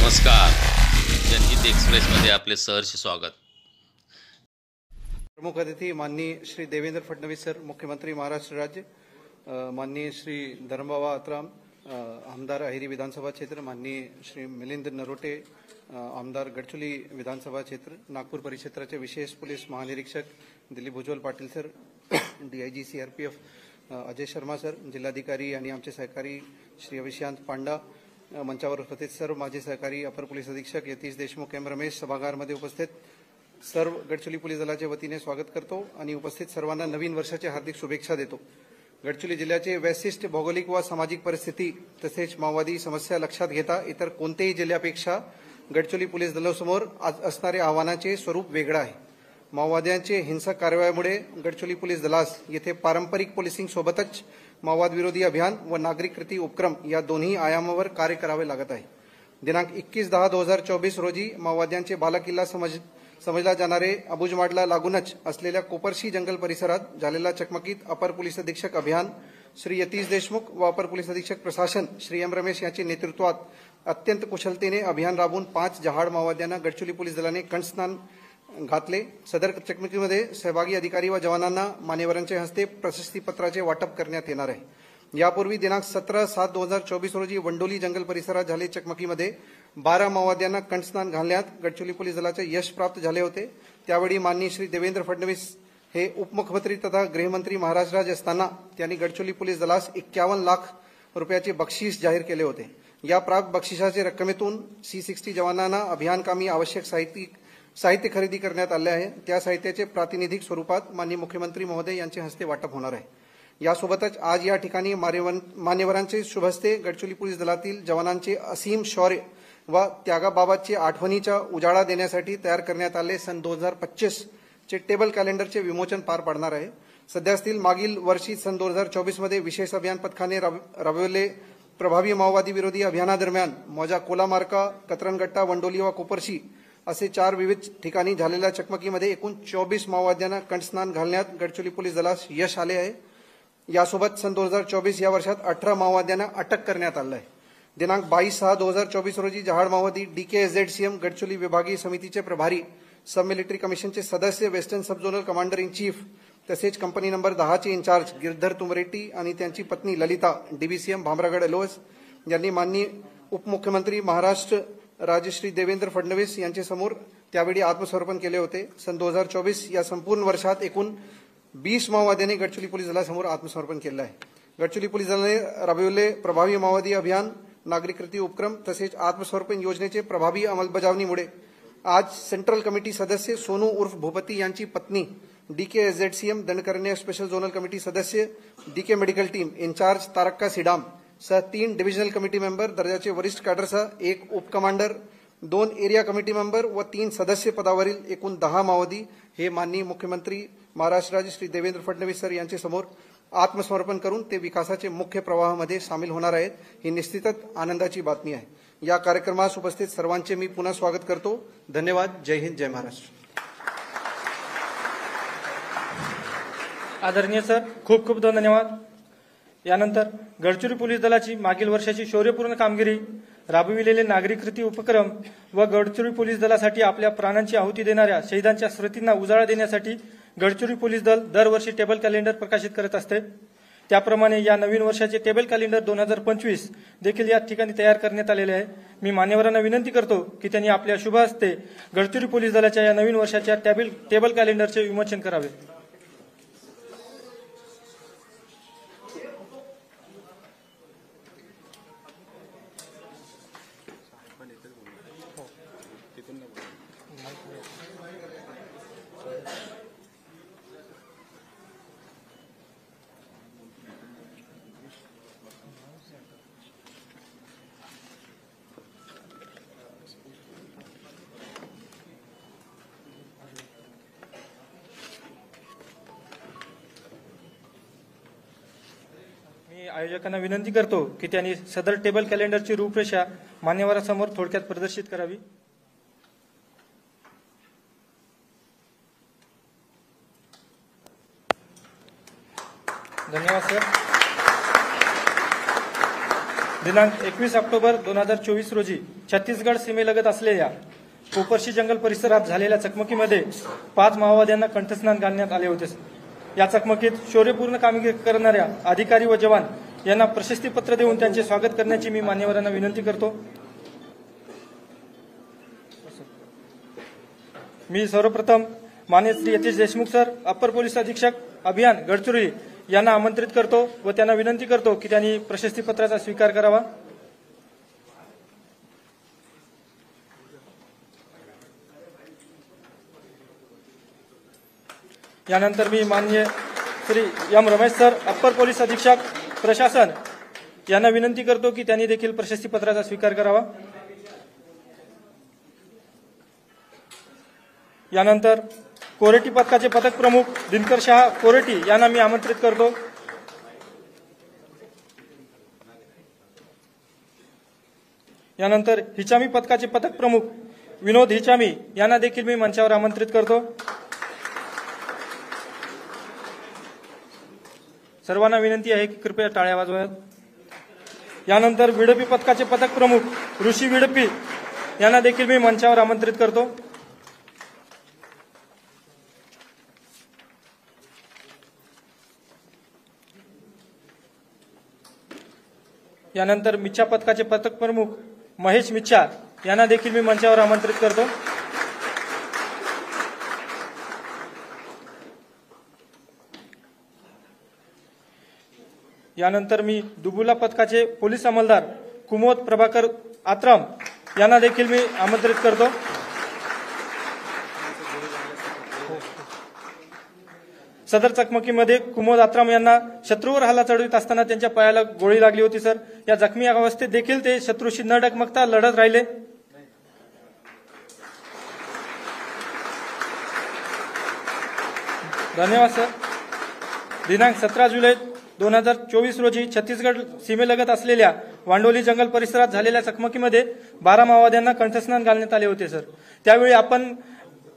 नमस्कार. जनहित एक्सप्रेसमध्ये आपले सहर्ष स्वागत. प्रमुख अतिथी माननीय श्री देवेंद्र फडणवीस सर, मुख्यमंत्री महाराष्ट्र राज्य, माननीय श्री धर्मबाबा अत्राम, आमदार अहिरी विधानसभा क्षेत्र, माननीय श्री मिलिंद नरोटे, आमदार गडचिरोली विधानसभा क्षेत्र, नागपूर परिक्षेत्राचे विशेष पोलीस महानिरीक्षक Dilip Bhujbal Patil sir, DIG CRPF Ajay Sharma sir, जिल्हाधिकारी आणि आमचे सहकारी श्री अविशांत पांडा, मंचावर उपस्थित सर्व माजी सहकारी अपर पोलीस अधीक्षक यतीश देशमुख एम रमेश, सभागारमध्ये उपस्थित सर्व गडचिरोली पोलीस दलाच्या वतीने स्वागत करतो आणि उपस्थित सर्वांना नवीन वर्षाच्या हार्दिक शुभेच्छा देतो. गडचिरोली जिल्ह्याचे वैशिष्ट्य, भौगोलिक व सामाजिक परिस्थिती तसेच माओवादी समस्या लक्षात घेता इतर कोणत्याही जिल्ह्यापेक्षा गडचिरोली पोलीस दलासमोर असणारे आव्हानाचे स्वरूप वेगळं आहे. माओवाद्यांचे हिंसक कारवायामुळे गडचिरोली पोलीस दलास येथे पारंपरिक पोलिसिंग सोबतच माओवाद विरोधी अभियान व नागरिक कृती उपक्रम या दोन्ही आयामावर कार्य करावे लागत आहे. दिनांक 21/10/2024 रोजी माओवाद्यांचे बालाकिल्ला समजला जाणारे अबुजमाडला लागूनच असलेल्या कोपरशी जंगल परिसरात झालेल्या चकमकीत अपर पोलीस अधीक्षक अभियान श्री यतीश देशमुख व अपर पोलीस अधीक्षक प्रशासन श्री एम रमेश यांच्या नेतृत्वात अत्यंत कुशलतेने अभियान राबवून 5 जहाड माओवाद्यांना गडचिरोली पोलीस दलाने कंठस्नान घातले. सदर चकमकीमध्ये सहभागी अधिकारी व जवानांना मान्यवरांच्या हस्ते प्रशस्तीपत्राचे वाटप करण्यात येणार आहे. यापूर्वी दिनांक 17/7/2024 रोजी वंडोली जंगल परिसरात झालेल्या चकमकीमध्ये 12 माओवाद्यांना कंठस्नान घालण्यात गडचिरोली पोलीस दलाचे यश प्राप्त झाले होते. त्यावेळी माननीय श्री देवेंद्र फडणवीस हे उपमुख्यमंत्री तथा गृहमंत्री महाराष्ट्र राज्य असताना त्यांनी गडचिरोली पोलीस दलास 51 लाख रुपयाचे बक्षीस जाहीर केले होते. या प्राप्त बक्षिसाच्या रक्कमेतून C60 जवानांना अभियानकामी आवश्यक साहित्य खरेदी करण्यात आले आहे. त्या साहित्याचे प्रातिनिधिक स्वरूपात माननीय मुख्यमंत्री महोदय यांच्या हस्ते वाटप होणार आहे. यासोबतच आज या ठिकाणी मान्यवरांचे शुभहस्ते गडचिरोली पोलीस दलातील जवानांचे असीम शौर्य व त्यागाबाबतची आठवणीचा उजाळा देण्यासाठी तयार करण्यात आले सन 2025 चे टेबल कॅलेंडरचे विमोचन पार पाडणार आहे. सध्यातील मागील वर्षी सन 2024 मध्ये विशेष अभियान पथकाने राबविले प्रभावी माओवादी विरोधी अभियानादरम्यान मौजा कोलामार्का, कतरनगट्टा, वंडोली व कोपरशी असे 4 विविध ठिकाणी झालेल्या चकमकीमध्ये एकूण 24 माओवाद्यांना कंठस्नान घालण्यात गडचिरोली पोलीस दलास यश आले आहे. यासोबत सन 2024 या वर्षात 18 माओवाद्यांना अटक करण्यात आलं आहे. दिनांक 22/6/2024 रोजी जहाड माओवादी DKZCM गडचिरोली विभागीय समितीचे प्रभारी, सब मिलिटरी कमिशनचे सदस्य, western sub zonal commander in chief तसेच कंपनी नंबर 10 चे इंचार्ज गिरधर तुमरेड्डी आणि त्यांची पत्नी ललिता DBCM भामरागड LOS यांनी माननीय उपमुख्यमंत्री महाराष्ट्र राज्य श्री देवेंद्र फडणवीस यांच्या समोर त्यावेळी आत्मसमर्पण केले होते. सन 2024 या संपूर्ण वर्षात एकूण 20 माओवाद्यांनी गडचिरोली पोलीस दलासमोर आत्मसमर्पण केले आहे. गडचिरोली पोलीस दलाने राबविले प्रभावी माओवादी अभियान, नागरिक कृती उपक्रम तसेच आत्मसमर्पण योजनेचे प्रभावी अंमलबजावणीमुळे आज सेंट्रल कमिटी सदस्य सोनू उर्फ भूपती यांची पत्नी, DKZCM Dandakaranya special zonal committee सदस्य, DK medical team in charge Tarakka Sidam सह 3 डिव्हिजनल कमिटी मेंबर दर्जाचे वरिष्ठ कॅडरसह 1 उप कमांडर, 2 एरिया कमिटी मेंबर व 3 सदस्य पदावरील एकूण 10 माओवादी हे माननीय मुख्यमंत्री महाराष्ट्र राज्य श्री देवेंद्र फडणवीस सर यांच्या समोर आत्मसमर्पण करून ते विकासाचे मुख्य प्रवाहामध्ये सामील होणार आहेत. ही निश्चितच आनंदाची बातमी आहे. या कार्यक्रमास उपस्थित सर्वांचे मी पुन्हा स्वागत करतो. धन्यवाद. जय हिंद, जय महाराष्ट्र. आदरणीय सर, खूप खूप धन्यवाद. यानंतर गडचिरोली पोलीस दलाची मागील वर्षाची शौर्यपूर्ण कामगिरी, राबविलेले नागरिक कृती उपक्रम व गडचिरोली पोलीस दलासाठी आपल्या प्राणांची आहुती देणाऱ्या शहीदांच्या स्मृतींना उजाळा देण्यासाठी गडचिरोली पोलीस दल दरवर्षी टेबल कॅलेंडर प्रकाशित करत असते. त्याप्रमाणे या नवीन वर्षाचे टेबल कॅलेंडर 2025 देखील या ठिकाणी तयार करण्यात आलेले आहे. मी मान्यवरांना विनंती करतो की त्यांनी आपल्या शुभ हस्ते गडचिरोली पोलीस दलाच्या या नवीन वर्षाच्या टेबल कॅलेंडरचे विमोचन करावे. आयोजकांना विनंती करतो की त्यांनी सदर टेबल कॅलेंडरची रूपरेषा मान्यवरांसमोर थोडक्यात प्रदर्शित करावी. धन्यवाद सर. दिनांक 21 ऑक्टोबर 2024 रोजी छत्तीसगड सीमेलगत असलेल्या कोपरशी जंगल परिसरात झालेल्या चकमकीमध्ये 5 माओवाद्यांना कंठस्नान घालण्यात आले होते। या चकमकीत शौर्यपूर्ण कामगिरी करणाऱ्या अधिकारी व जवान यांना प्रशस्तीपत्र देऊन त्यांचे स्वागत करण्याची मी मान्यवरांना विनंती करतो। मी सर्वप्रथम माननीय Shri Yatish Deshmukh sir, upper police अधीक्षक अभियान गडचिरोली यांना आमंत्रित करतो व त्यांना विनंती करतो की त्यांनी प्रशस्तीपत्राचा स्वीकार करावा। यानंतर मी माननीय Shri M Ramesh sir, upper police अधीक्षक प्रशासन यांना विनंती करतो की त्यांनी देखील प्रशस्तीपत्राचा स्वीकार करावा। यानंतर कोरेटी पथकाचे पथक प्रमुख दिनकर शाह कोरेटी यांना मी आमंत्रित करतो। यानंतर हिचामी पथकाचे पथक प्रमुख विनोद हिचामी यांना देखील मी मंचावर आमंत्रित करतो। सर्वांना विनंती आहे की कृपया टाळ्या वाजवाव्यात। यानंतर विडपी पथकाचे पथक प्रमुख ऋषी विडपी यांना देखील मी मंचावर आमंत्रित करतो। यानंतर मिच्छा पथकाचे पथक प्रमुख महेश मिच्छा यांना देखील मी मंचावर आमंत्रित करतो। यानंतर मी दुबुला पथकाचे पोलीस अंमलदार कुमोद प्रभाकर आत्राम यांना देखील मी आमंत्रित करतो। सदर चकमकीमध्ये कुमोद आत्राम यांना शत्रूवर हल्ला चढवित असताना त्यांच्या पायाला गोळी लागली होती सर। या जखमी अवस्थेत देखील ते शत्रूशी न डगमगता लढत राहिले। धन्यवाद सर। दिनांक 17 जुलै 2024 रोजी छत्तीसगड सीमेलगत असलेल्या वांडोली जंगल परिसरात झालेल्या चकमकीमध्ये 12 माओवाद्यांना कंठस्नान घालण्यात आले होते सर। त्यावेळी आपण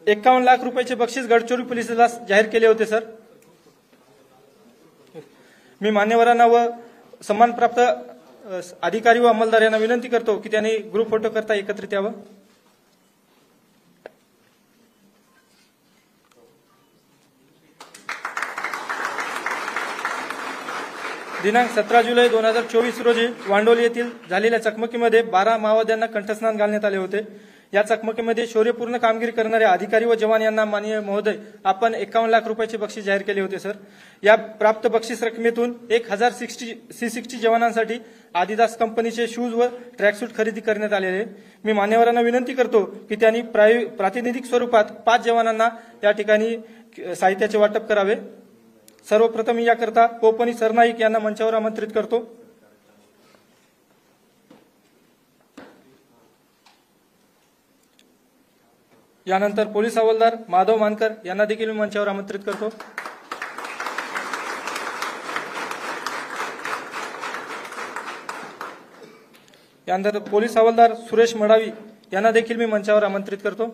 51 लाख रुपयाचे बक्षीस गडचिरोली पोलिसाला जाहीर केले होते सर। मी मान्यवरांना व सन्मानप्राप्त अधिकारी व अंमलदार यांना विनंती करतो की त्यांनी ग्रुप फोटो करता एकत्रित यावं। दिनांक 17 जुलै 2024 रोजी वांडोली येथील झालेल्या चकमकीमध्ये 12 माओवाद्यांना कंठस्नान घालण्यात आले होते। या चकमकीमध्ये शौर्यपूर्ण कामगिरी करणाऱ्या अधिकारी व जवान यांना माननीय महोदय आपण 51 लाख रुपयाचे बक्षीस जाहीर केले होते सर। या प्राप्त बक्षीस रकमेतून 1000 C60 जवानांसाठी आदिदास कंपनीचे शूज व ट्रॅकसूट खरेदी करण्यात आलेले। मी मान्यवरांना विनंती करतो की त्यांनी प्रातिनिधिक स्वरूपात 5 जवानांना या ठिकाणी साहित्याचे वाटप करावे। सर्वप्रथम मी याकरता कोपनी सरनाईक यांना मंचावर आमंत्रित करतो। यानंतर पोलीस हवालदार माधव मानकर यांना देखील मी मंचावर आमंत्रित करतो। यानंतर पोलीस हवालदार सुरेश मडावी यांना देखील मी मंचावर आमंत्रित करतो।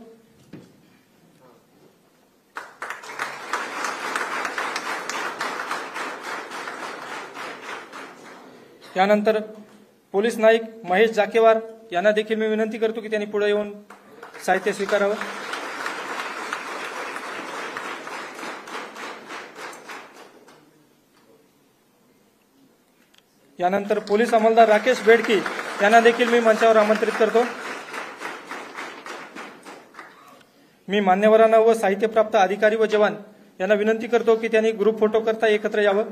यानंतर पोलीस नाईक महेश जाकेवार यांना देखील मी विनंती करतो की त्यांनी पुढे येऊन साहित्य स्वीकारावं। यानंतर पोलीस अंमलदार राकेश बेडकी यांना देखील मी मंचावर आमंत्रित करतो। मी मान्यवरांना व साहित्यप्राप्त अधिकारी व जवान यांना विनंती करतो की त्यांनी ग्रुप फोटो करता एकत्र यावं।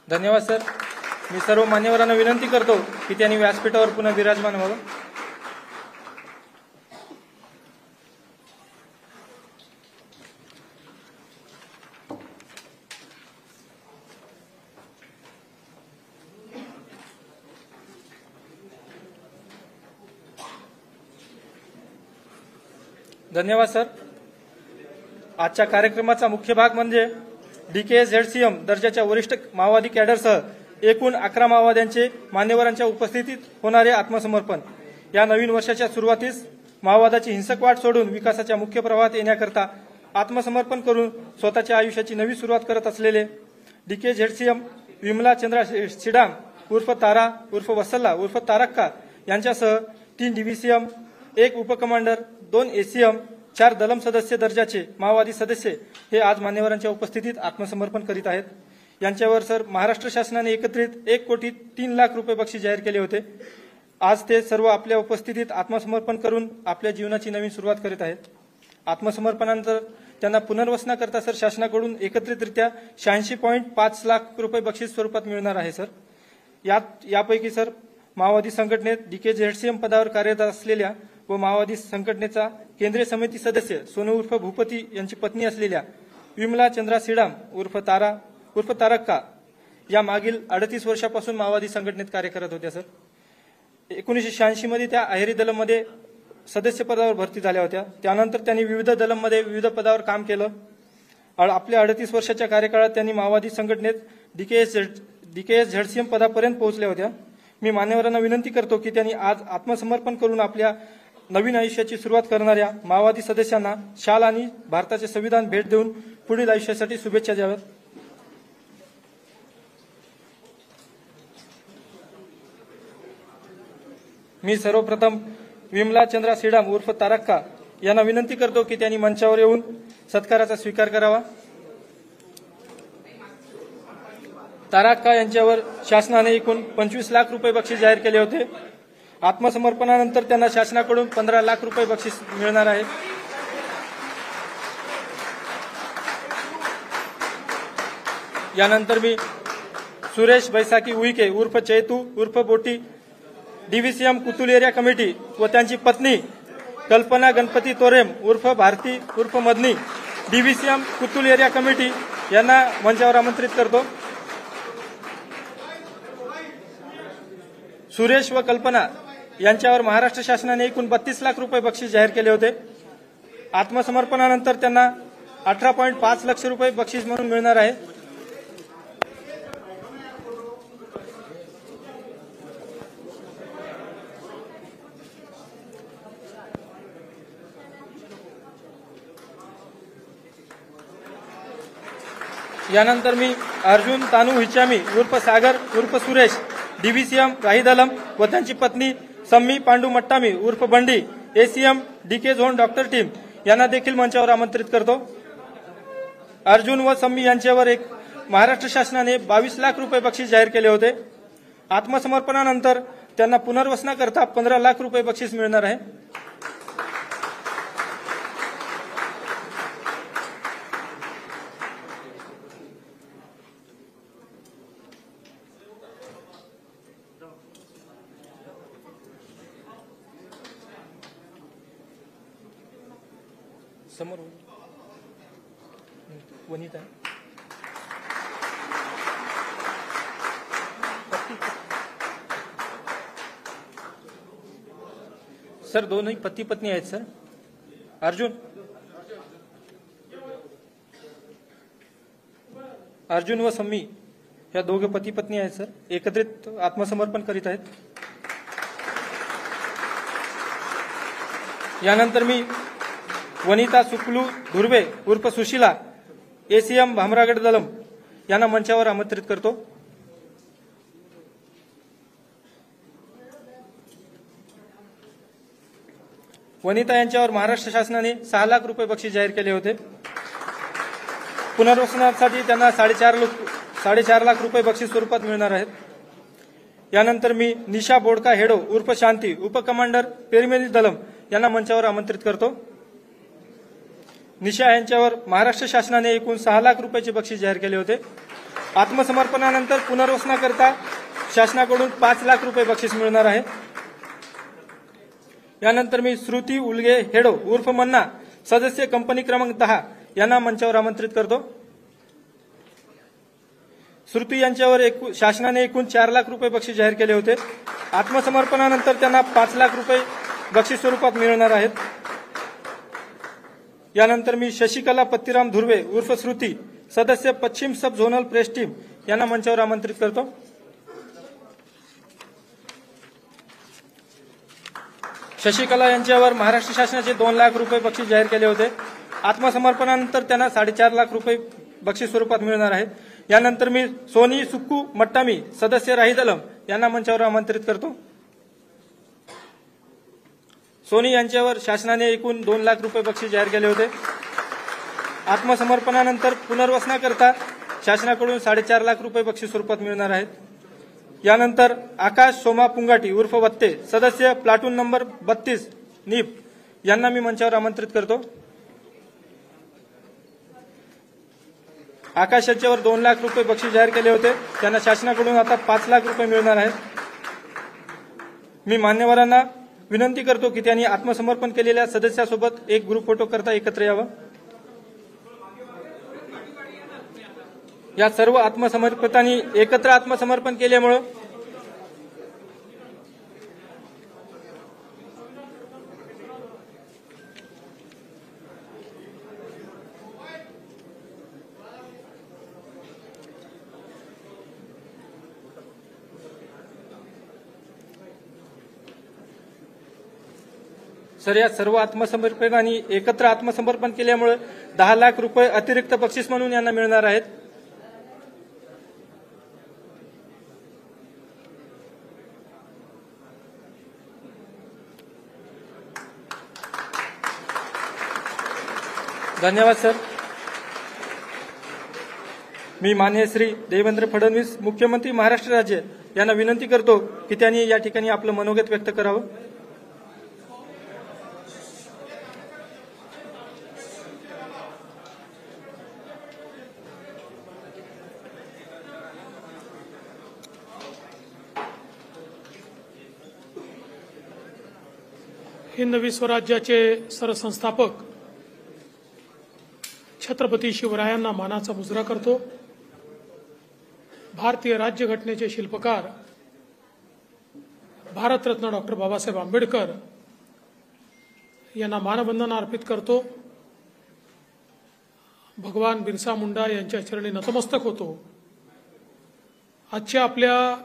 धन्यवाद सर। मी सर्व मान्यवरांना विनंती करतो की त्यांनी व्यासपीठावर पुन्हा विराजमान व्हावं। धन्यवाद सर। आजच्या कार्यक्रमाचा मुख्य भाग म्हणजे DKSZCM दर्जाच्या वरिष्ठ माओवादी कॅडरसह एकूण 11 माओवाद्यांचे मान्यवरांच्या उपस्थितीत होणारे आत्मसमर्पण। या नवीन वर्षाच्या सुरुवातीस माओवादाची हिंसक वाट सोडून विकासाच्या मुख्य प्रवाहात येण्याकरता आत्मसमर्पण करून स्वतःच्या आयुष्याची नवी सुरुवात करत असलेले DKZCM विमला चंद्रा सिडाम उर्फ तारा उर्फ वसल्ला उर्फ तारक्का यांच्यासह 3 DVCM, 1 उपकमांडर, 2 ACM, 4 दलम सदस्य दर्जाचे माओवादी सदस्य हे आज मान्यवरांच्या उपस्थितीत आत्मसमर्पण करीत आहेत। यांच्यावर सर महाराष्ट्र शासनाने एकत्रित 1,03,00,000 रुपये बक्षीस जाहीर केले होते। आज ते सर्व आपल्या उपस्थितीत आत्मसमर्पण करून आपल्या जीवनाची नवीन सुरुवात करीत आहेत। आत्मसमर्पणानंतर त्यांना पुनर्वसना करता सर शासनाकडून एकत्रितरित्या 86.5 लाख रुपये बक्षीस स्वरूपात मिळणार आहे सर। यापैकी सर माओवादी संघटनेत DKZCM पदावर कार्यरत असलेल्या व माओवादी संघटनेचा केंद्रीय समिती सदस्य सोनू उर्फ भूपती यांची पत्नी असलेल्या विमला चंद्रा सिडाम उर्फ तारा उर्फ तारक्का या मागील 38 वर्षापासून माओवादी संघटनेत कार्य करत होत्या सर। 1986 मध्ये त्या अहेरी दलममध्ये सदस्य पदावर भरती झाल्या होत्या। त्यानंतर त्यांनी विविध दलममध्ये विविध पदावर काम केलं। आपल्या 38 वर्षाच्या कार्यकाळात त्यांनी माओवादी संघटनेत DKZCM पदापर्यंत पोहोचल्या होत्या। मी मान्यवरांना विनंती करतो की त्यांनी आज आत्मसमर्पण करून आपल्या नवीन आयुष्याची सुरुवात करणाऱ्या माओवादी सदस्यांना शाल आणि भारताचे संविधान भेट देऊन पुढील आयुष्यासाठी शुभेच्छा द्याव्यात। मी सर्वप्रथम विमला चंद्रा सिडाम उर्फ तारक्का यांना विनंती करतो की त्यांनी मंचावर येऊन सत्काराचा स्वीकार करावा। तारक्का यांच्यावर शासनाने एकूण 25 लाख रुपये बक्षीस जाहीर केले होते। आत्मसमर्पणानंतर त्यांना शासनाकडून 15 लाख रुपये बक्षीस मिळणार आहे। यानंतर मी सुरेश बैसाकी उईके उर्फ चैतू उर्फ बोटी DVCM कुतुल एरिया कमिटी व त्यांची पत्नी कल्पना गणपती तोरेम उर्फ भारती उर्फ मदनी DVCM कुतुल एरिया कमिटी यांना मंचावर आमंत्रित करतो। सुरेश व कल्पना यांच्यावर महाराष्ट्र शासनाने एकूण 32 लाख रुपये बक्षीस जाहीर केले होते। आत्मसमर्पणानंतर त्यांना 18.5 लाख रुपये बक्षीस म्हणून मिळणार आहे। यानंतर मी अर्जुन तानू हिचामी उर्फ सागर उर्फ सुरेश DVCM राहीदलम व त्यांची पत्नी सम्मी पांडू मट्टामी उर्फ बंडी ACM DK zone doctor team यांना देखील मंचावर आमंत्रित करतो। अर्जुन व सम्मी यांच्यावर एक महाराष्ट्र शासनाने 22 लाख रुपये बक्षीस जाहीर केले होते। आत्मसमर्पणानंतर त्यांना पुनर्वसनाकरता 15 लाख रुपये बक्षीस मिळणार आहे। समोर वनिता सर दोनही पती पत्नी आहेत सर। अर्जुन व सम्मी या दोघे पती पत्नी आहेत सर। एकत्रित आत्मसमर्पण करीत आहेत। यानंतर मी वनिता सुकलू धुर्वे उर्फ सुशीला ACM भामरागड दलम यांना मंचावर आमंत्रित करतो। वनिता यांच्यावर महाराष्ट्र शासनाने 6 लाख रुपये बक्षीस जाहीर केले होते। पुनर्वसनासाठी त्यांना 4.5 लाख रुपये बक्षीस स्वरूपात मिळणार आहेत। यानंतर मी निशा बोडका हेडो उर्फ शांती उपकमांडर पेरमेली दलम यांना मंचावर आमंत्रित करतो। निशा यांच्यावर महाराष्ट्र शासनाने एकूण 6 लाख रुपयाचे बक्षीस जाहीर केले होते। आत्मसमर्पणानंतर पुनर्वसनाकरता शासनाकडून 5 लाख रुपये बक्षीस मिळणार आहे। यानंतर मी श्रुती उलगे हेडो उर्फ मन्ना सदस्य कंपनी क्रमांक 10 यांना मंचावर आमंत्रित करतो। श्रुती यांच्यावर शासनाने एकूण 4 लाख रुपये बक्षीस जाहीर केले होते। आत्मसमर्पणानंतर त्यांना 5 लाख रुपये बक्षीस स्वरूपात मिळणार आहेत। यानंतर मी शशिकला पत्तीराम धुर्वे उर्फ श्रुती सदस्य पश्चिम सब झोनल प्रेस टीम यांना मंचावर आमंत्रित करतो। शशिकला यांच्यावर महाराष्ट्र शासनाचे 2 लाख रुपये बक्षीस जाहीर केले होते. आत्मसमर्पणानंतर त्यांना 4.5 लाख रुपये बक्षीस स्वरूपात मिळणार आहेत. यानंतर मी सोनी सुक्कू मट्टामी सदस्य राहिद अलम यांना मंचावर आमंत्रित करतो. सोनी यांच्यावर शासनाने एकूण 2 लाख रुपये बक्षीस जाहीर केले होते. आत्मसमर्पणानंतर पुनर्वसनाकरता शासनाकडून 4.5 लाख रुपये बक्षीस स्वरूपात मिळणार आहेत. यानंतर आकाश सोमा पुंगाटी उर्फ वत्ते सदस्य प्लाटून नंबर 32 नीप यांना मी मंचावर आमंत्रित करतो. आकाश यांच्यावर 2 लाख रुपये बक्षीस जाहीर केले होते. त्यांना शासनाकडून आता 5 लाख रुपये मिळणार आहेत. मी मान्यवरांना विनंती करतो की त्यांनी आत्मसमर्पण केलेल्या सदस्यासोबत एक ग्रुप फोटो करता एकत्र यावं. या सर्व आत्मसमर्पितांनी एकत्र आत्मसमर्पण केल्यामुळे या सर्व आत्मसमर्पकांनी एकत्र आत्मसमर्पण केल्यामुळे 10 लाख रुपये अतिरिक्त बक्षीस म्हणून यांना मिळणार आहेत. धन्यवाद सर. मी माननीय श्री देवेंद्र फडणवीस मुख्यमंत्री महाराष्ट्र राज्य यांना विनंती करतो की त्यांनी या ठिकाणी आपलं मनोगत व्यक्त करावं. हिंदवी स्वराज्याचे सरसंस्थापक छत्रपती शिवरायांना मानाचा मुजरा करतो. भारतीय राज्यघटनेचे शिल्पकार भारतरत्न डॉक्टर बाबासाहेब आंबेडकर यांना मानवंदना अर्पित करतो. भगवान बिरसा मुंडा यांच्या चरणी नतमस्तक होतो. आजच्या आपल्या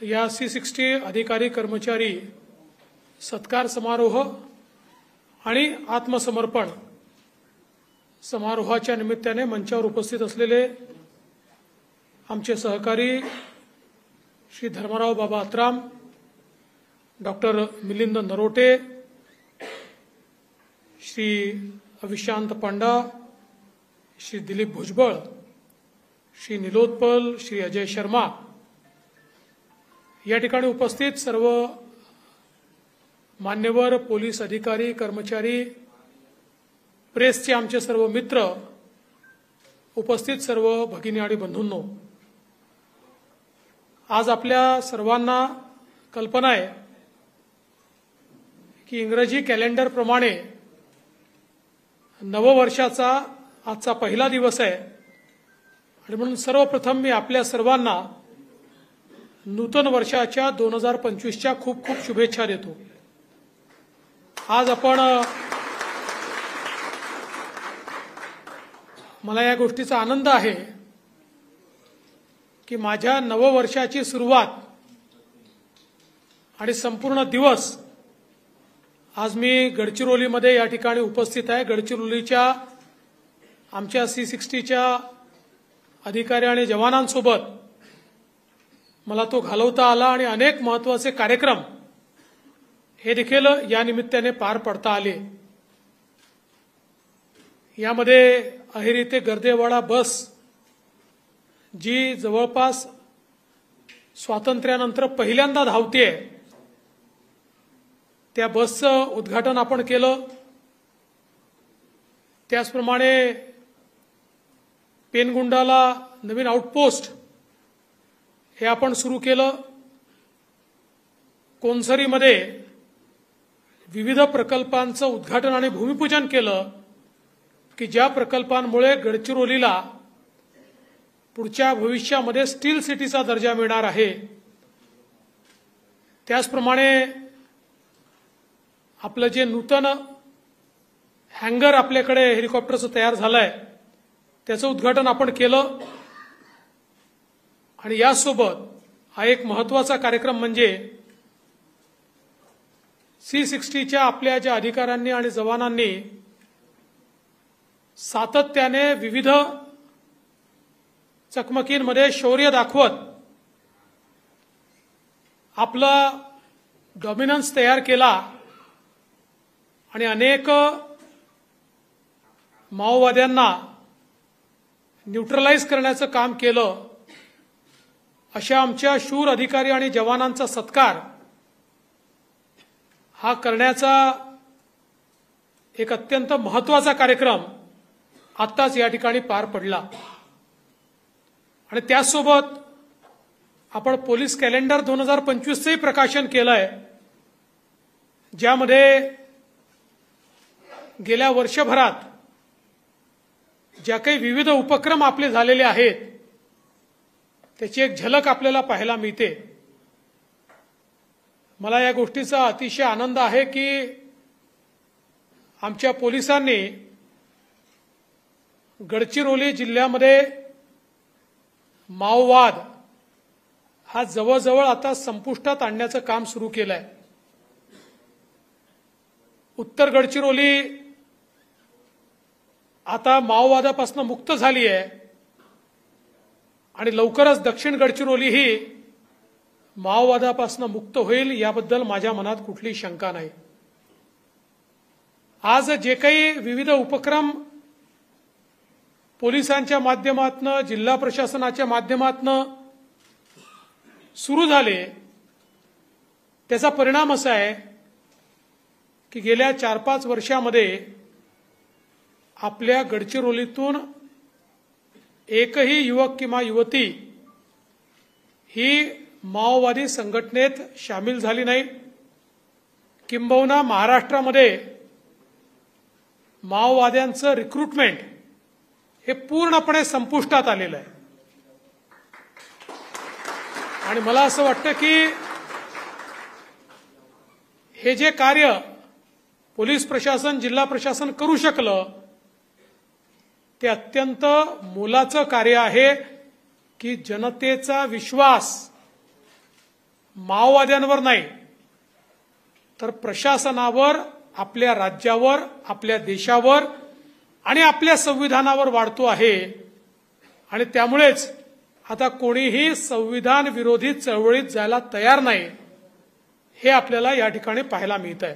या C60 अधिकारी कर्मचारी सत्कार समारोह आणि आत्मसमर्पण समारोहाच्या निमित्ताने मंचावर उपस्थित असलेले आमचे सहकारी श्री धर्मराव बाबा अत्राम, डॉक्टर मिलिंद नरोटे, श्री अविशांत पांडा, श्री दिलीप भुजबळ, श्री निलोत्पल, श्री अजय शर्मा, या ठिकाणी उपस्थित सर्व मान्यवर पोलीस अधिकारी कर्मचारी, प्रेसचे आमचे सर्व मित्र, उपस्थित सर्व भगिनी आणि बंधूंनो, आज आपल्या सर्वांना कल्पना आहे की इंग्रजी कॅलेंडर प्रमाणे नववर्षाचा आजचा पहिला दिवस आहे आणि म्हणून सर्वप्रथम मी आपल्या सर्वांना नूतन वर्षाच्या 2025च्या खूप खूप शुभेच्छा देतो. आज आपण मला या गोष्टीचा आनंद आहे की माझ्या नववर्षाची सुरुवात आणि संपूर्ण दिवस आज मी गडचिरोलीमध्ये या ठिकाणी उपस्थित आहे. गडचिरोलीच्या आमच्या C60च्या अधिकारी आणि जवानांसोबत मला तो घालवता आला आणि अनेक महत्त्वाचे कार्यक्रम हे देखील या निमित्ताने पार पडता आले. यामध्ये अहेरी ते गर्देवाडा बस जी जवळपास स्वातंत्र्यानंतर पहिल्यांदा धावते, त्या बसचं उद्घाटन आपण केलं. त्याचप्रमाणे पेनगुंडाला नवीन आउटपोस्ट हे आपण सुरू केलं. कोनसरीमध्ये विविध प्रकल्पांचं उद्घाटन आणि भूमिपूजन केलं की ज्या प्रकल्पांमुळे गडचिरोलीला पुढच्या भविष्यामध्ये स्टील सिटीचा दर्जा मिळणार आहे. त्याचप्रमाणे आपलं जे नूतन हँगर आपल्याकडे हेलिकॉप्टरचं तयार झालंय त्याचं उद्घाटन आपण केलं. आणि यासोबत हा एक महत्त्वाचा कार्यक्रम म्हणजे C60च्या आपल्या ज्या अधिकाऱ्यांनी आणि जवानांनी सातत्याने विविध चकमकींमध्ये शौर्य दाखवत आपला डॉमिनन्स तयार केला आणि अनेक माओवाद्यांना न्यूट्रलाइज करण्याचं काम केलं, अशा आमच्या शूर अधिकारी आणि जवानांचा सत्कार हा करण्याचा एक अत्यंत महत्त्वाचा कार्यक्रम आत्ताच या ठिकाणी पार पडला. आणि त्याचसोबत आपण पोलीस कॅलेंडर 2025चंही प्रकाशन केलंय, ज्यामध्ये गेल्या वर्षभरात ज्या काही विविध उपक्रम आपले झालेले आहेत त्याची एक झलक आपल्याला पाहायला मिळते. मला या गोष्टीचा अतिशय आनंद आहे की आमच्या पोलिसांनी गडचिरोली जिल्ह्यामध्ये माओवाद हा जवळजवळ आता संपुष्टात आणण्याचं काम सुरू केलंय. उत्तर गडचिरोली आता माओवादापासून मुक्त झाली आहे आणि लवकरच दक्षिण गडचिरोली ही माओवादापासून मुक्त होईल, याबद्दल माझ्या मनात कुठली शंका नाही. आज जे काही विविध उपक्रम पोलिसांच्या माध्यमातून, जिल्हा प्रशासनाच्या माध्यमातून सुरू झाले, त्याचा परिणाम असा आहे की गेल्या 4-5 वर्षामध्ये आपल्या गडचिरोलीतून एकही युवक किंवा युवती ही माओवादी संघटनेत सामील झाली नाही. किंबहुना महाराष्ट्रामध्ये माओवाद्यांचं रिक्रुटमेंट हे पूर्णपणे संपुष्टात आलेलं आहे. आणि मला असं वाटतं की हे जे कार्य पोलीस प्रशासन, जिल्हा प्रशासन करू शकलं ते अत्यंत मोलाचं कार्य आहे की जनतेचा विश्वास माओवाद्यांवर नाही तर प्रशासनावर, आपल्या राज्यावर, आपल्या देशावर आणि आपल्या संविधानावर वाढतो आहे. आणि त्यामुळेच आता कोणीही संविधान विरोधी चळवळीत जायला तयार नाही, हे आपल्याला या ठिकाणी पाहायला मिळत आहे.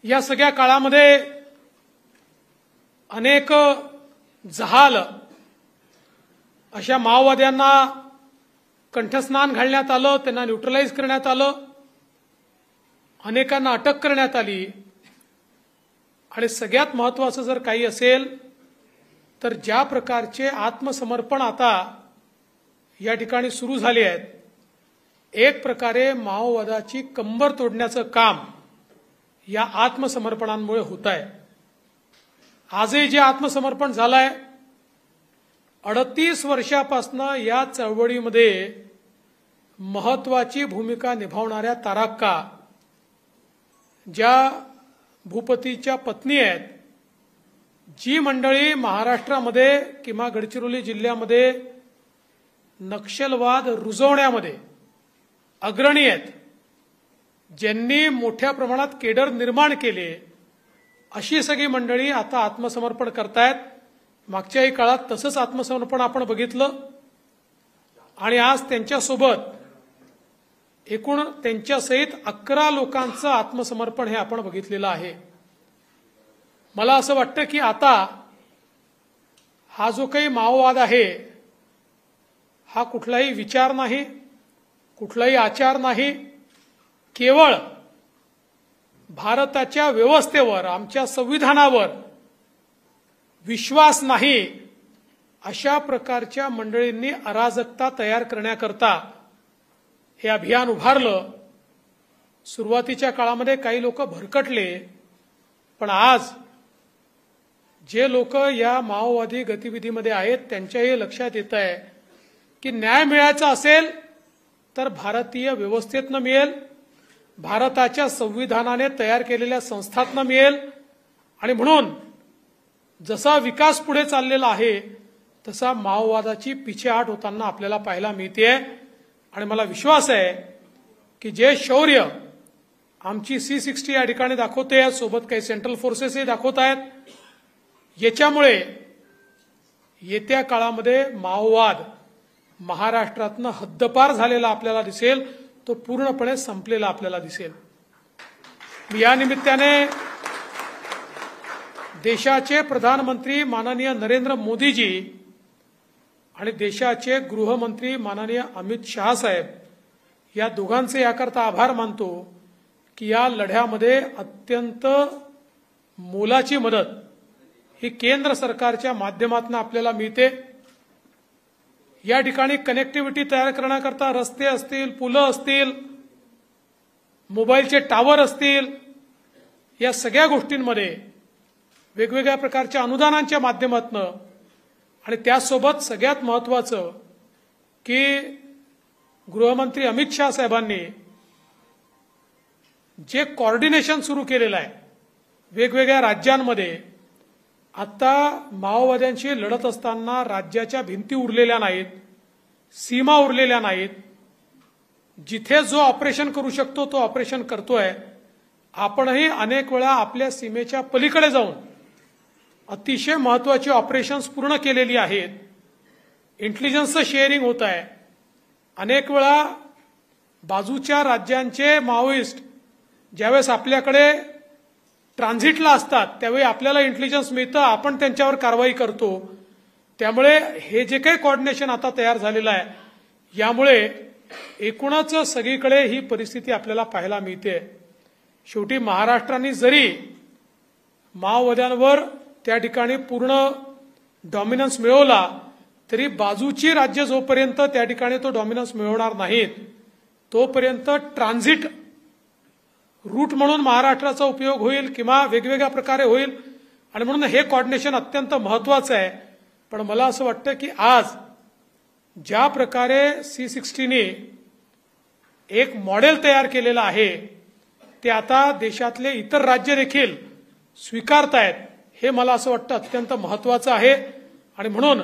या सगळ्या काळामध्ये अनेक जहाल अशा माओवाद्यांना कंठस्नान घालण्यात आलं, त्यांना न्यूट्रलाइज करण्यात आलं, अनेकांना अटक करण्यात आली. आणि सगळ्यात महत्त्वाचं जर काही असेल तर ज्या प्रकारचे आत्मसमर्पण आता या ठिकाणी सुरू झाले आहेत, एक प्रकारे माओवादाची कंबर तोडण्याचं काम या आत्मसमर्पणांमुळे होत आहे. आजही जे आत्मसमर्पण झालंय, 38 वर्षापासून या चळवळीमध्ये महत्वाची भूमिका निभावणाऱ्या तारक्का, ज्या भूपतीच्या पत्नी आहेत, जी मंडळी महाराष्ट्रामध्ये किंवा गडचिरोली जिल्ह्यामध्ये नक्षलवाद रुजवण्यामध्ये अग्रणी आहेत, ज्यांनी मोठ्या प्रमाणात केडर निर्माण केले, अशी सगळी मंडळी आता आत्मसमर्पण करतायत. मागच्याही काळात तसंच आत्मसमर्पण आपण बघितलं आणि आज त्यांच्यासोबत एकूण त्यांच्यासहित 11 लोकांचं आत्मसमर्पण हे आपण बघितलेलं आहे. मला असं वाटतं की आता हा जो काही माओवाद आहे हा कुठलाही विचार नाही, कुठलाही आचार नाही, केवळ भारताच्या व्यवस्थेवर, आमच्या संविधानावर विश्वास नाही, अशा प्रकारच्या मंडळींनी अराजकता तयार करण्याकरता हे अभियान उभारलं. सुरुवातीच्या काळामध्ये काही लोक भरकटले, पण आज जे लोक या माओवादी गतिविधीमध्ये आहेत त्यांच्याही लक्षात येत आहे की न्याय मिळायचा असेल तर भारतीय व्यवस्थेतनं मिळेल, भारताच्या संविधानाने तयार केलेल्या संस्थांतनं मिळेल. आणि म्हणून जसा विकास पुढे चाललेला आहे तसा माओवादाची पिछेहाट होताना आपल्याला पाहायला मिळते. आणि मला विश्वास आहे की जे शौर्य आमची C60 या ठिकाणी दाखवते आहे, सोबत काही सेंट्रल फोर्सेसही दाखवत आहेत. याच्यामुळे येत्या काळामध्ये माओवाद महाराष्ट्रातनं हद्दपार झालेला आपल्याला दिसेल, तो पूर्णपणे संपलेला आपल्याला दिसेल. मी या निमित्ताने देशाचे प्रधानमंत्री माननीय नरेंद्र मोदीजी आणि देशाचे गृहमंत्री माननीय अमित शहा साहेब या दोघांचे याकरता आभार मानतो की या लढ्यामध्ये अत्यंत मोलाची मदत ही केंद्र सरकारच्या माध्यमातून आपल्याला मिळते. या ठिकाणी कनेक्टिव्हिटी तयार करण्याकरता रस्ते असतील, पुलं असतील, मोबाईलचे टावर असतील, या सगळ्या गोष्टींमध्ये वेगवेगळ्या प्रकारच्या अनुदानांच्या माध्यमातून आणि त्यासोबत सगळ्यात महत्वाचं की गृहमंत्री अमित शहा साहेबांनी जे कोऑर्डिनेशन सुरू केलेलं आहे वेगवेगळ्या राज्यांमध्ये, आता माओवाद्यांशी लढत असताना राज्याच्या भिंती उरलेल्या नाहीत, सीमा उरलेल्या नाहीत. जिथे जो ऑपरेशन करू शकतो तो ऑपरेशन करतोय. आपणही अनेक वेळा आपल्या सीमेच्या पलीकडे जाऊन अतिशय महत्वाची ऑपरेशन्स पूर्ण केलेली आहेत. इंटेलिजन्सचं शेअरिंग होत आहे. अनेक वेळा बाजूच्या राज्यांचे माओइस्ट ज्यावेळेस आपल्याकडे ट्रान्झिटला असतात त्यावेळी आपल्याला इंटेलिजन्स मिळतं, आपण त्यांच्यावर कारवाई करतो. त्यामुळे हे जे काही कोऑर्डिनेशन आता तयार झालेलं आहे, यामुळे एकूणच सगळीकडे ही परिस्थिती आपल्याला पाहायला मिळते. शेवटी महाराष्ट्राने जरी माओवाद्यांवर त्या ठिकाणी पूर्ण डॉमिनन्स मिळवला तरी बाजूची राज्य जोपर्यंत त्या ठिकाणी तो डॉमिनन्स मिळवणार नाहीत तोपर्यंत ट्रान्झिट रूट म्हणून महाराष्ट्राचा उपयोग होईल किंवा वेगवेगळ्या प्रकारे होईल. आणि म्हणून हे कोऑर्डिनेशन अत्यंत महत्वाचं आहे. पण मला असं वाटतं की आज ज्या प्रकारे C60ने एक मॉडेल तयार केलेलं आहे ते आता देशातले इतर राज्य देखील स्वीकारतायत, हे मला असं वाटतं अत्यंत महत्वाचं आहे. आणि म्हणून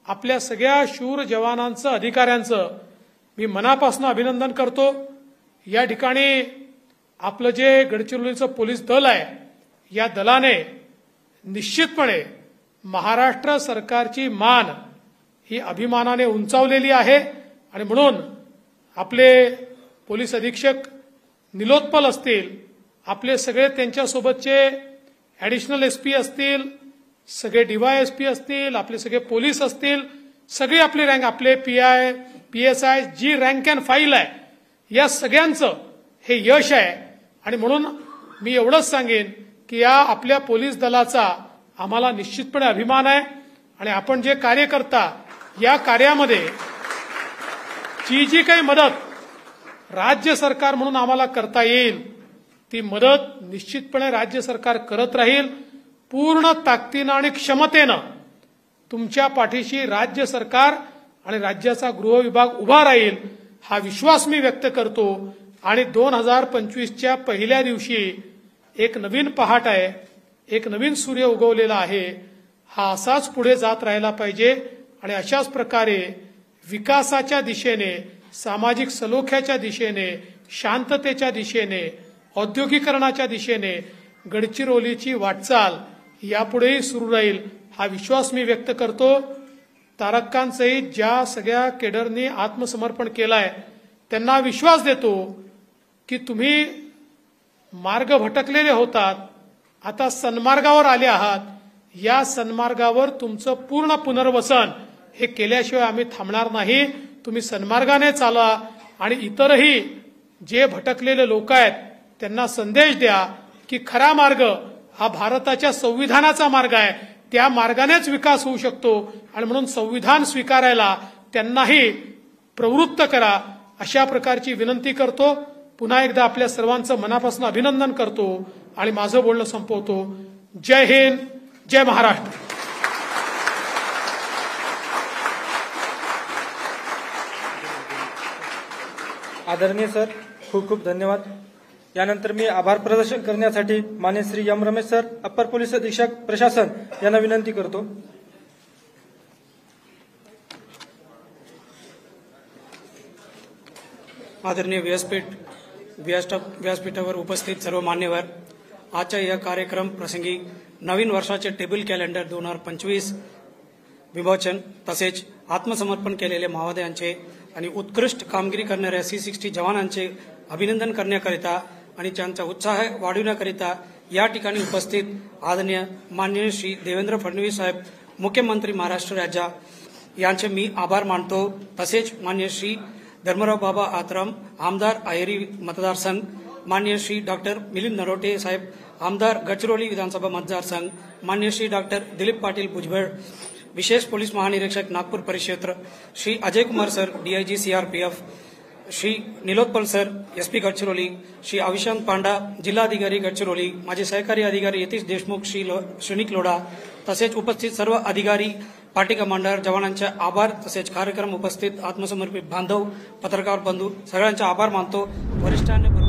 आपल्या सगळ्या शूर जवानांचं, अधिकाऱ्यांचं मी मनापासून अभिनंदन करतो. या ठिकाणी आपलं जे गडचिरोलीचं पोलीस दल आहे, या दलाने निश्चितपणे महाराष्ट्र सरकारची मान ही अभिमानाने उंचावलेली आहे. आणि म्हणून आपले पोलीस अधीक्षक निलोत्पल असतील, आपले सगळे त्यांच्यासोबतचे ऍडिशनल SP असतील, सगळे DYSP असतील, आपले सगळे पोलीस असतील, सगळे आपले रँक, आपले PI, PSI जी रँक अँड फाईल आहे, या सगळ्यांचं हे यश आहे. आणि म्हणून मी एवढंच सांगेन की या आपल्या पोलीस दलाचा आम्हाला निश्चितपणे अभिमान आहे. आणि आपण जे कार्य करता या कार्यामध्ये जी काही मदत राज्य सरकार म्हणून आम्हाला करता येईल ती मदत निश्चितपणे राज्य सरकार करत राहील. पूर्ण ताकदीनं आणि क्षमतेनं तुमच्या पाठीशी राज्य सरकार आणि राज्याचा गृह विभाग उभा राहील हा विश्वास मी व्यक्त करतो. आणि 2025च्या पहिल्या दिवशी एक नवीन पहाट आहे, एक नवीन सूर्य उगवलेला आहे. हा असाच पुढे जात राहिला पाहिजे आणि अशाच प्रकारे विकासाच्या दिशेने, सामाजिक सलोख्याच्या दिशेने, शांततेच्या दिशेने, औद्योगिकरणाच्या दिशेने गडचिरोलीची वाटचाल यापुढेही सुरू राहील हा विश्वास मी व्यक्त करतो. तारक्कांसहित ज्या सगळ्या केडरनी आत्मसमर्पण केलाय त्यांना विश्वास देतो की तुम्ही मार्ग भटकलेले होतात, आता सन्मार्गावर आले आहात. या सन्मार्गावर तुमचं पूर्ण पुनर्वसन हे केल्याशिवाय आम्ही थांबणार नाही. तुम्ही सन्मार्गाने चाला आणि इतरही जे भटकलेले लोक आहेत त्यांना संदेश द्या की खरा मार्ग हा भारताच्या संविधानाचा मार्ग आहे, त्या मार्गानेच विकास होऊ शकतो. आणि म्हणून संविधान स्वीकारायला त्यांनाही प्रवृत्त करा अशा प्रकारची विनंती करतो. पुन्हा एकदा आपल्या सर्वांचं मनापासून अभिनंदन करतो आणि माझं बोलणं संपवतो. जय हिंद, जय महाराष्ट्र. आदरणीय सर, खूप खूप धन्यवाद. यानंतर मी आभार प्रदर्शन करण्यासाठी माननीय Shri M Ramesh sir, upper police अधीक्षक प्रशासन यांना विनंती करतो. आदरणीय व्यासपीठ, व्यासपीठावर उपस्थित सर्व मान्यवर, आजच्या या कार्यक्रम प्रसंगी नवीन वर्षाचे टेबल कॅलेंडर 2025 विमोचन तसेच आत्मसमर्पण केलेले महोदयांचे आणि उत्कृष्ट कामगिरी करणाऱ्या C60 जवानांचे अभिनंदन करण्याकरिता आणि त्यांचा उत्साह वाढविण्याकरिता या ठिकाणी उपस्थित आदरणीय माननीय श्री देवेंद्र फडणवीस साहेब मुख्यमंत्री महाराष्ट्र राज्य यांचे मी आभार मानतो। तसेच माननीय श्री धर्मराव बाबा आत्राम आमदार अहेरी मतदारसंघ, माननीय श्री डॉक्टर मिलिंद नरोटे साहेब आमदार गडचिरोली विधानसभा मतदारसंघ, माननीय श्री डॉक्टर दिलीप पाटील भुजबळ विशेष पोलीस महानिरीक्षक नागपूर परिक्षेत्र, Shri Ajay Kumar sir DIG CRPF, Shri Nilotpal sir SP Gadchiroli, Shri Avishant Panda जिल्हाधिकारी गडचिरोली, माझे सहकारी अधिकारी यतीश देशमुख, श्री श्रेणिक लोढा तसेच उपस्थित सर्व अधिकारी, पार्टी कमांडर, जवानांचे आभार तसेच कार्यक्रम उपस्थित आत्मसमर्पित बांधव, पत्रकार बंधू सगळ्यांचे आभार मानतो। वरिष्ठांनी